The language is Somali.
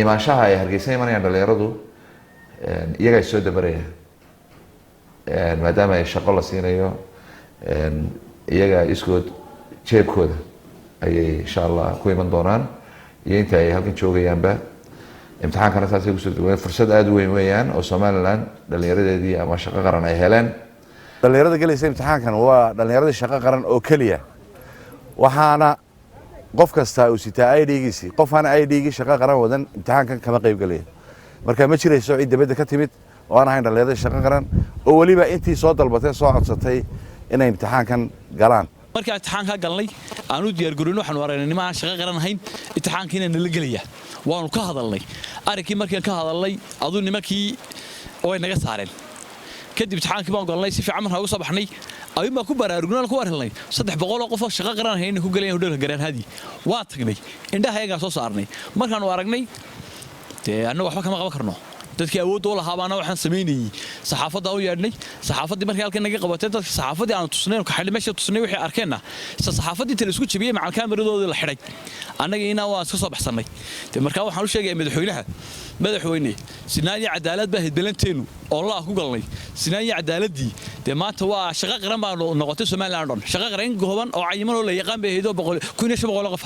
imaanshaha ay hargeysa imanayaan dhalinyaradu iyaga soo dabaraya maadaama ay shaqo la siinayo iyaga iskood jeebkooda ayay insha Allah ku iman doonaan iyo inta ay halkan joogayaanba imtixaankana taasay ku soo dhaweeyeen fursad aad u weyn weeyaan oo Soomaaliland dhalinyaradeedii ama shaqo qaran ay heleen dhalinyarada galaysa imtixaankan waa dhalinyarada shaqo qaran oo kaliya waxaana qof kasta uu sitaa ID-giisi qof aan ID-gi shaqo qaran wadan imtixaankan kama qayb galay marka ma jirayso cid dibadda ka timid oo aan ahayn dhalinyarada shaqo qaran oo waliba intii soo dalbatay soo codsatay inay imtixaankan galaan marka imtixaanka galnay aanu diyaar garoon waxaan wareynay nimaan shaqo qaran ahayn imtixaankiina nala galaya waanu ka hadalnay arinkii markii ka hadalnay adu nimankii way naga saareen kadib imtixaankii baan galnay si fiican markaa ugu soo baxnay ayuma ku baraarugnaan ku warhelnay 300 qof oo shaqo qaran ahayn ku galeen hodheelka garaan hadi waa tagnay indhaha ayaga soo saarnay markaan aragnay annagu waxba kama qaban karno dadkii awood u lahaa baana waxaan sameynay saxaafadda u yeedhnay saxaafadii markii halkan naga qabatay dadka saxaafadii aan tusnay ka xilli meesha tusnay wixii arkeenna saxaafadii inta la isku jabiyay macal kaamiradoodii la xidhay annaga inaa waa iska soo baxsanay markaa waxaan u sheegay madaxweyne sinaan iyo cadaalad baa hidbalanteenu oo la ku galnay sinaan iyo cadaaladii maanta waa shaqo qaran baa noqotay Soomaaliland shaqo qaran gooban oo cayiman oo la yaqaan bay haydo 100 qof